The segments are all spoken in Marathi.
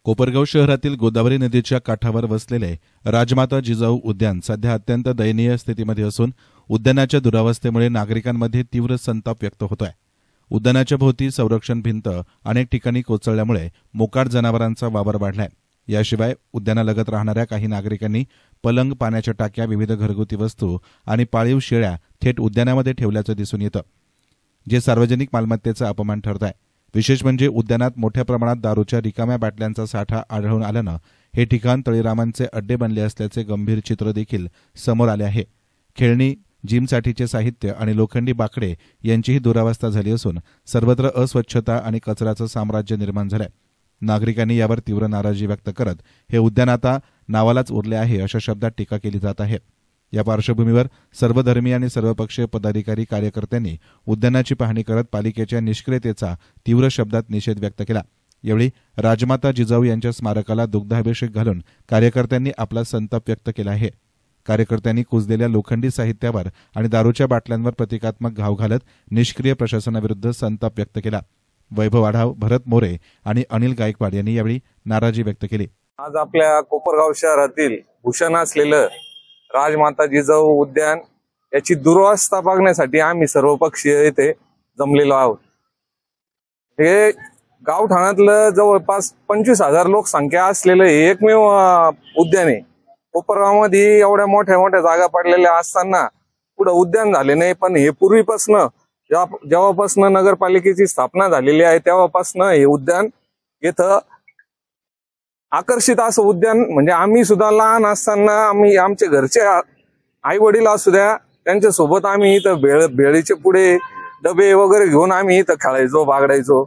कोपरगाव शहरातील गोदावरी नदीच्या काठावर वसलेले राजमाता जिजाऊ उद्यान सध्या अत्यंत दयनीय स्थितीमध्ये असून उद्यानाच्या दुरावस्थेमुळे नागरिकांमध्ये तीव्र संताप व्यक्त होत आहे। उद्यानाच्या भोवती संरक्षण भिंत अनेक ठिकाणी कोसळल्यामुळे मोकाट जनावरांचा वावर वाढलाय। याशिवाय उद्यानालगत राहणाऱ्या काही नागरिकांनी पलंग, पाण्याच्या टाक्या, विविध घरगुती वस्तू आणि पाळीव शेळ्या थेट उद्यानामध्ये ठेवल्याचं दिसून येतं, जे सार्वजनिक मालमत्तेचा अपमान ठरत आहे। विशेष म्हणजे उद्यानात मोठ्या प्रमाणात दारूच्या रिकाम्या बाटल्यांचा साठा आढळून आल्यानं हे ठिकाण तळीरामांचे अड्डे बनले असल्याचे गंभीर चित्र देखील समोर आले आहे। खेळणी, जिमसाठीचे साहित्य आणि लोखंडी बाकडे यांचीही दुरावस्था झाली असून सर्वत्र अस्वच्छता आणि कचऱ्याचं साम्राज्य निर्माण झालंय। नागरिकांनी यावर तीव्र नाराजी व्यक्त करत हे उद्यान आता नावालाच उरले आहे अशा शब्दात टीका केली जात आहे। या पार्श्वभूमीवर सर्वधर्मीय आणि सर्वपक्षीय पदाधिकारी, कार्यकर्त्यांनी उद्यानाची पाहणी करत पालिकेच्या निष्क्रियतेचा तीव्र शब्दात निषेध व्यक्त केला। यावेळी राजमाता जिजाऊ यांच्या स्मारकाला दुग्धाभिषेक घालून कार्यकर्त्यांनी आपला संताप व्यक्त केला आहे। कार्यकर्त्यांनी कुजलेल्या लोखंडी साहित्यावर आणि दारूच्या बाटल्यांवर प्रतिकात्मक घाव घालत निष्क्रिय प्रशासनाविरुद्ध संताप व्यक्त केला। वैभव आढाव, भरत मोरे आणि अनिल गायकवाड यांनी यावेळी नाराजी व्यक्त केली। आज आपल्या कोपरगाव शहरातील भूषण असलेलं राजमाता जिजाऊ उद्यान याची दुरावस्था बघण्यासाठी आम्ही सर्व पक्षीय येथे जमलेलो आहोत। हे गावठाणातलं जवळपास 25,000 लोकसंख्या असलेलं हे एकमेव उद्यान आहे। कोपरगावमध्ये एवढ्या मोठ्या मोठ्या जागा पडलेल्या असताना पुढे उद्यान झाले नाही, पण हे पूर्वीपासून जेव्हापासून नगरपालिकेची स्थापना झालेली आहे तेव्हापासून हे उद्यान इथं आकर्षित असं उद्यान म्हणजे आम्ही सुद्धा लहान असताना आम्ही आमचे घरचे आई वडील असू द्या त्यांच्या सोबत आम्ही इथं भेळीचे पुढे डबे वगैरे घेऊन आम्ही इथं खेळायचो, बागडायचो।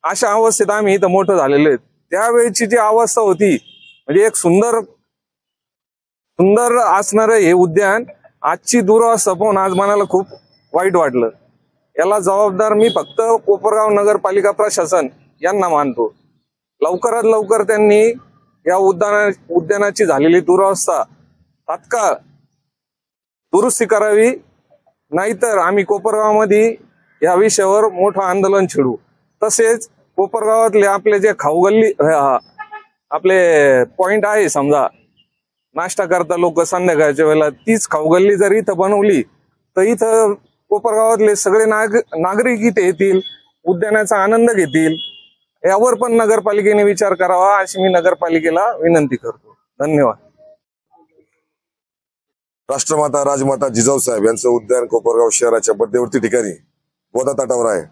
अशा अवस्थेत आम्ही इथं मोठं झालेलो आहे। त्यावेळची जी अवस्था होती म्हणजे एक सुंदर असणारं हे उद्यान आजची दुरावस्था पाहून आज मनाला खूप वाईट वाटलं। याला जबाबदार मी फक्त कोपरगाव नगरपालिका प्रशासन यांना मानतो। लवकरात लवकर त्यांनी या उद्यानाची झालेली दुरावस्था तात्काळ दुरुस्ती करावी, नाहीतर आम्ही कोपरगावमध्ये या विषयावर मोठं आंदोलन छेडू। तसेच कोपरगावातले आपले जे खाऊगल्ली आपले पॉइंट आहे, समजा नाश्ता करता लोक संध्याकाळच्या वेळेला, तीच खाऊगल्ली जर इथं बनवली तर इथं कोपरगावातले सगळे नागरिक इथे येतील, उद्यानाचा आनंद घेतील। यावर पण नगरपालिकेने विचार करावा अशी मी नगरपालिकेला विनंती करतो। धन्यवाद। राष्ट्रमाता राजमाता जिजाऊ साहेब यांचं उद्यान कोपरगाव शहराच्या मध्यवर्ती ठिकाणी गोदा तटावर आहे।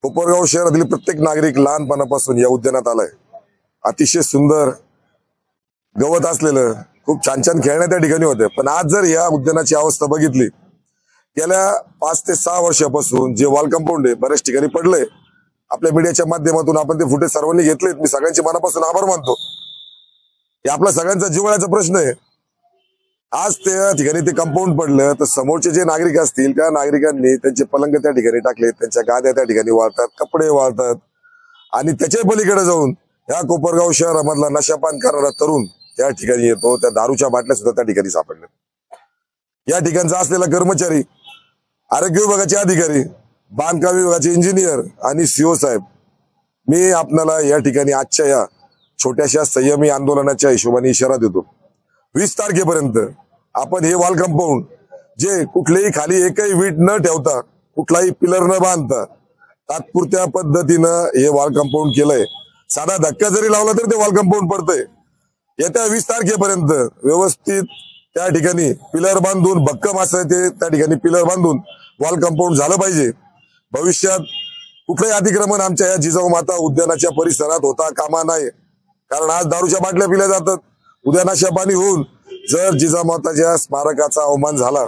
कोपरगाव शहरातील प्रत्येक नागरिक लहानपणापासून या उद्यानात आलाय। अतिशय सुंदर गवत असलेलं खूप छान छान खेळण्या त्या ठिकाणी होते, पण आज जर या उद्यानाची अवस्था बघितली, गेल्या 5 ते 6 वर्षापासून जे वॉल कंपाऊंड आहे बऱ्याच ठिकाणी पडलंय। आपल्या मीडियाच्या माध्यमातून आपण ते फुटेज सर्वांनी घेतलेत, मी सगळ्यांचे मनापासून आभार मानतो। हे आपला सगळ्यांचा जिव्हाळ्याचा प्रश्न आहे। आज त्या ठिकाणी ते कंपाऊंड पडलं तर समोरचे जे नागरिक असतील त्या नागरिकांनी त्यांचे पलंग त्या ठिकाणी टाकले, त्यांच्या गाद्या त्या ठिकाणी वाळतात, कपडे वाळतात आणि त्याच्या पलीकडे जाऊन या कोपरगाव शहरामधला नशापान करणारा तरुण त्या ठिकाणी येतो। त्या दारूच्या बाटल्या सुद्धा त्या ठिकाणी सापडल्या। या ठिकाणचा असलेला कर्मचारी, आरोग्य विभागाचे अधिकारी, बांधकाम विभागाचे इंजिनियर आणि सीओ साहेब, मी आपल्याला या ठिकाणी आजच्या या छोट्याशा संयमी आंदोलनाच्या हिशोबाने इशारा देतो। 20 तारखेपर्यंत आपण हे वॉल कंपाऊंड जे कुठलेही खाली एकही वीट न ठेवता, कुठलाही पिलर न बांधता तात्पुरत्या पद्धतीनं हे वॉल कंपाऊंड केलंय। साधा धक्का जरी लावला तर ते वॉल कंपाऊंड पडतंय। येत्या 20 तारखेपर्यंत व्यवस्थित त्या ठिकाणी पिलर बांधून, भक्कम असं ते त्या ठिकाणी पिलर बांधून वॉल कंपाऊंड झालं पाहिजे। भविष्यात कुठलंही अतिक्रमण आमच्या या जिजाऊ माता उद्यानाच्या परिसरात होता कामा नये, कारण आज दारूच्या बाटल्या पिल्या जातात, उद्या नशापानी होऊन जर जिजाऊ माताच्या स्मारकाचा अवमान झाला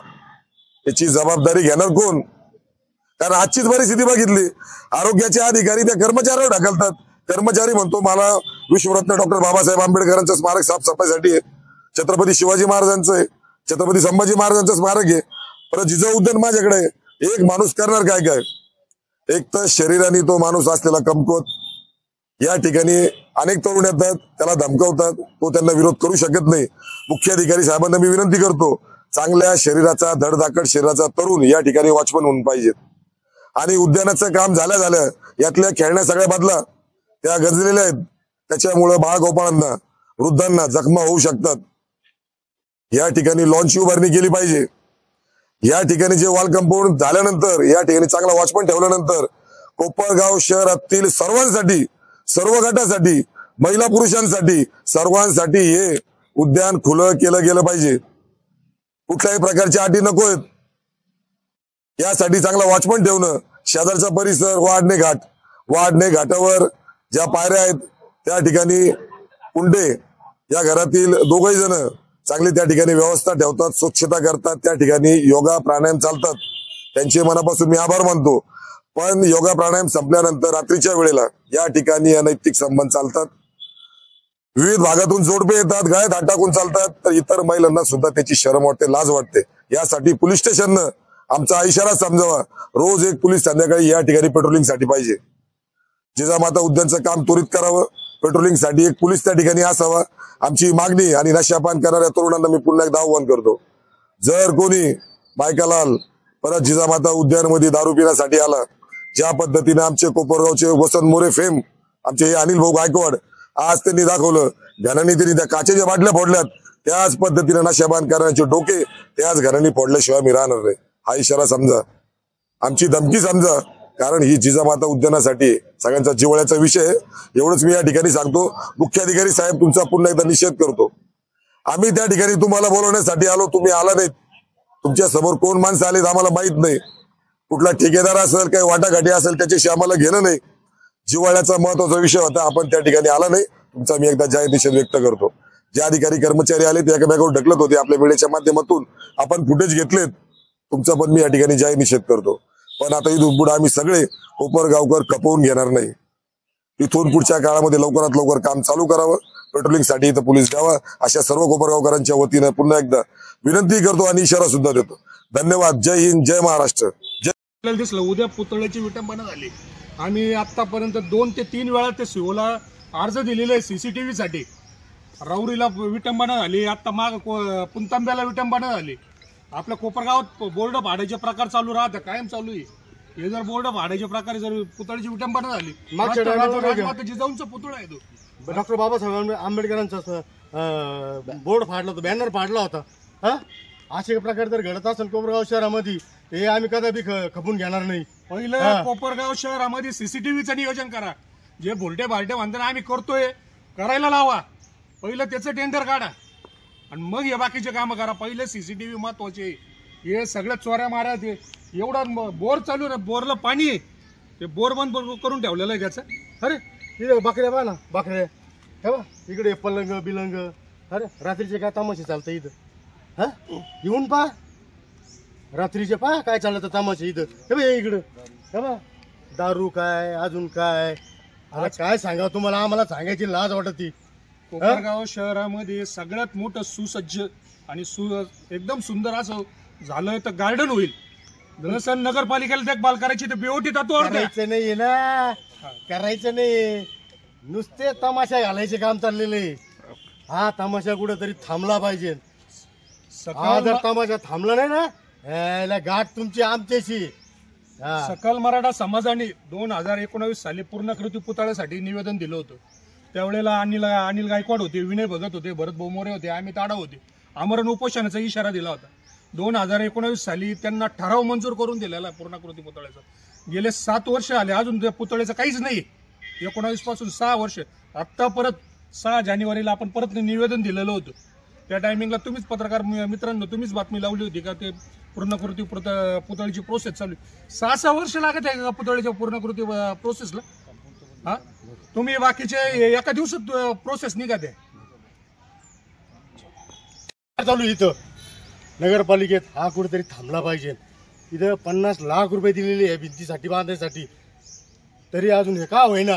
याची जबाबदारी घेणार कोण? कारण आजचीच परिस्थिती बघितली, आरोग्याचे अधिकारी त्या कर्मचाऱ्यावर ढकलतात। कर्मचारी म्हणतो मला विश्वरत्न डॉक्टर बाबासाहेब आंबेडकरांचं स्मारक साफसफाईसाठी आहे, छत्रपती शिवाजी महाराजांचं आहे, छत्रपती संभाजी महाराजांचं स्मारक आहे, परत जिजाऊ उद्यान माझ्याकडे आहे। एक माणूस करणार काय काय? एक तर शरीराने तो माणूस असलेला कमकुवत, या ठिकाणी अनेक तरुण येतात, त्याला धमकावतात, तो त्यांना विरोध करू शकत नाही। मुख्याधिकारी साहेबांना मी विनंती करतो, चांगल्या शरीराचा, धडधाकट शरीराचा तरुण या ठिकाणी वॉचमन होऊन पाहिजेत। आणि उद्यानाचं काम झाल्या यातल्या खेळण्या सगळ्या बदला, त्या गंजलेल्या आहेत, त्याच्यामुळे बाळगोपाळांना वृद्धांना जखमा होऊ शकतात। या ठिकाणी लॉनची उभारणी केली पाहिजे। या ठिकाणी जे वॉल कंपाऊंड झाल्यानंतर या ठिकाणी चांगला वॉचमन ठेवल्यानंतर कोपरगाव शहरातील सर्वांसाठी, सर्व गटासाठी, महिला पुरुषांसाठी, सर्वांसाठी हे उद्यान खुलं केलं गेलं पाहिजे। कुठल्याही प्रकारच्या अटी नकोत। यासाठी चांगला वॉचमन ठेवणं, शेजारचा परिसर, वाढणे घाटावर ज्या पायऱ्या आहेत त्या ठिकाणी कुंडे या घरातील दोघही जण चांगली त्या ठिकाणी व्यवस्था ठेवतात, स्वच्छता करतात, त्या ठिकाणी योगा प्राणायाम चालतात। त्यांचे मनापासून मी आभार मानतो। पण योगा प्राणायाम संपल्यानंतर रात्रीच्या वेळेला या ठिकाणी अनैतिक संबंध चालतात। विविध भागातून जोडपे येतात, गळ्यात हात टाकून चालतात, तर इतर महिलांना सुद्धा त्याची शरम वाटते, लाज वाटते। यासाठी पोलीस स्टेशननं आमचा इशारा समजावा। रोज एक पोलीस संध्याकाळी या ठिकाणी पेट्रोलिंग साठी पाहिजे। जिजामाता उद्यानचं काम त्वरित करावं, पेट्रोलिंग साठी एक पोलीस त्या ठिकाणी असावा, आमची मागणी। आणि नशापान करणाऱ्या तरुणांना मी पुन्हा एकदा आव्हान करतो, जर कोणी बायकालाल परत जिजामाता उद्यानमध्ये दारू पिण्यासाठी आला, ज्या पद्धतीने आमचे कोपरगावचे वसंत मोरे फेम आमचे हे अनिल भाऊ गायकवाड आज त्यांनी दाखवलं, घराणी त्यांनी त्या काचेच्या बाटल्या फोडल्यात, त्याच पद्धतीने नशापान करण्याचे डोके त्याच घराणी फोडल्याशिवाय मी राहणार नाही। हा इशारा समजा, आमची धमकी समजा, कारण ही जिजामाता उद्यानासाठी सगळ्यांचा जिव्हाळ्याचा विषय आहे। एवढंच मी या ठिकाणी सांगतो। मुख्याधिकारी साहेब, तुमचा पुन्हा एकदा निषेध करतो। आम्ही त्या ठिकाणी तुम्हाला बोलवण्यासाठी आलो, तुम्ही आला नाहीत। तुमच्या समोर कोण माणसं आलेत आम्हाला माहित नाही, कुठला ठेकेदार असेल, काही वाटाघाटी असेल, त्याच्याशी आम्हाला घेणं नाही। जिव्हाळ्याचा महत्वाचा विषय होता, आपण त्या ठिकाणी आला नाही, तुमचा मी एकदा जाहीर निषेध व्यक्त करतो। जे अधिकारी कर्मचारी आले ते एकामेकावर ढकलत होते, आपल्या मीडियाच्या माध्यमातून आपण फुटेज घेतलेत, तुमचा पण मी या ठिकाणी जाहीर निषेध करतो। पण आता इथून पुढे आम्ही सगळे कोपरगावकर खपवून घेणार नाही। इथून पुढच्या काळामध्ये लवकरात लवकर काम चालू करावं, पेट्रोलिंग साठी इथं पोलीस द्यावा, अशा सर्व कोपरगावकरांच्या वतीनं पुन्हा एकदा विनंती करतो आणि इशारा सुद्धा देतो। धन्यवाद। जय हिंद, जय महाराष्ट्र। आपल्याला दिसलं उद्या पुतळ्याची विटंबना झाली। आम्ही आतापर्यंत 2 ते 3 वेळा ते सीओला अर्ज दिलेले आहे सीसीटीव्ही साठी। राऊरीला विटंबना झाली, आता माग पुंतांब्याला विटंबना झाली। आपल्या कोपरगावात बोर्ड भाड्याचे प्रकार चालू राहतात, कायम चालू आहे। हे जर बोर्ड भाड्याचे प्रकार जर पुतळ्याची विटंबना झाली, राजमाता जिजाऊंचा पुतळा आहे तो, डॉक्टर बाबासाहेब आंबेडकरांचा बोर्ड फाडला होता, बॅनर फाडला होता। असे प्रकार जर घडत असेल कोपरगाव शहरामध्ये, हे आम्ही कदापि खपून घेणार नाही। पहिलं कोपरगाव शहरामध्ये सीसीटीव्हीचं नियोजन करा। जे भोलटे भालटे म्हणताना आम्ही करतोय, करायला लावा। पहिलं त्याचं टेंडर काढा आणि मग हे बाकीचे कामं करा। पहिले सीसीटीव्ही महत्वाचे। हे सगळ्या चोऱ्या मारा, ते एवढा बोर चालू ना, बोरला पाणी आहे, ते बोर बंद करून ठेवलेलं आहे त्याचं। अरे इकडे बकऱ्या पहा ना, बकऱ्या हे बा, इकडे पलंग बिलंग, अरे रात्रीचे काय तमाशे चालतं इथं। हा, येऊन पहा, रात्रीचे पहा काय चालतं तमाशे इथं। हे बा इकडं, हे बा दारू काय, अजून काय, आता काय सांगा तुम्हाला, आम्हाला सांगायची लाज वाटती। कोपरगाव शहरामध्ये सगळ्यात मोठं सुसज्ज आणि एकदम सुंदर असं झालं तर गार्डन होईल। जसं नगरपालिकेला देखभाल करायची तर बीओटी तत्व करायचं नाही ना, करायचं नाही, नुसते तमाशा घालायचे काम चाललेले। हा तमाशा कुठेतरी थांबला पाहिजे। हा जर तमाशा थांबला नाही ना, याला गाठ तुमची आमच्याशी। सकल मराठा समाजाने 2019 साली पूर्णकृती पुतळ्यासाठी निवेदन दिलं होतं। त्यावेळेला अनिल गायकवाड होते, विनय भगत होते, भरत बोमोरे होते, अमित आडा होते। आमरण उपोषणाचा इशारा दिला होता। 2019 साली त्यांना ठराव मंजूर करून दिलेला पूर्णकृती पुतळ्याचा। गेले 7 वर्ष आले, अजून त्या पुतळ्याचं काहीच नाही। 19 पासून 6 वर्ष, आता परत 6 जानेवारीला आपण परत निवेदन दिलेलं होतं। त्या टायमिंगला तुम्हीच पत्रकार मित्रांनो तुम्हीच बातमी लावली होती का ते पूर्णकृती पुतळ्याची प्रोसेस चालू आहे। 6 वर्ष लागत आहे का पुतळ्याच्या पूर्णकृती प्रोसेसला? हा, तुम्ही बाकीचे एका दिवसात प्रोसेस निघते चालू इथं नगरपालिकेत। हा कुठेतरी थांबला पाहिजे। इथं 50 लाख रुपये दिलेले आहे भिंतीसाठी बांधायसाठी, तरी अजून हे का होईना।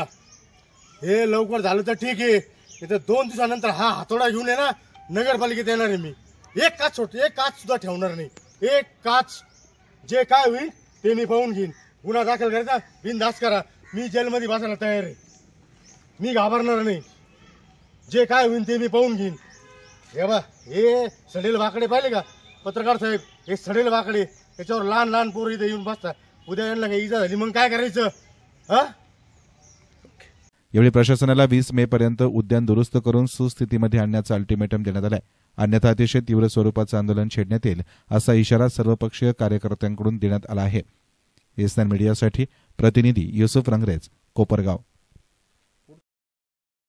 हे लवकर झालं तर ठीक आहे, इथं 2 दिवसानंतर हा हातोडा घेऊन आहे ना नगरपालिकेत येणार आहे मी। एक काच सुद्धा ठेवणार नाही। एक काच जे काय होईल ते मी पाहून घेईन। गुन्हा दाखल करायचा बिनधास्त करा, मी जेलमध्ये बसायला तयार आहे, मी घाबरणार नाही। जे काय होईल ते मी पाहून घेईन। हे बा, हे सडेल वाकडे पाहिले का पत्रकार साहेब, हे सडेल वाकडे, त्याच्यावर लहान लहान पोरं इथे येऊन बसतात। उद्या यांना काही इजा झाली मग काय करायचं? हा, यावेळी प्रशासनाला 20 मे पर्यंत उद्यान दुरुस्त करून सुस्थितीमध्ये आणण्याचं अल्टिमेटम देण्यात आलंय. अन्यथा अतिशय तीव्र स्वरूपाचं आंदोलन छेडण्यात येईल असा इशारा सर्वपक्षीय कार्यकर्त्यांकडून देण्यात आला आहे. एसएन मीडियासाठी प्रतिनिधी युसुफ रंगरेज, कोपरगाव.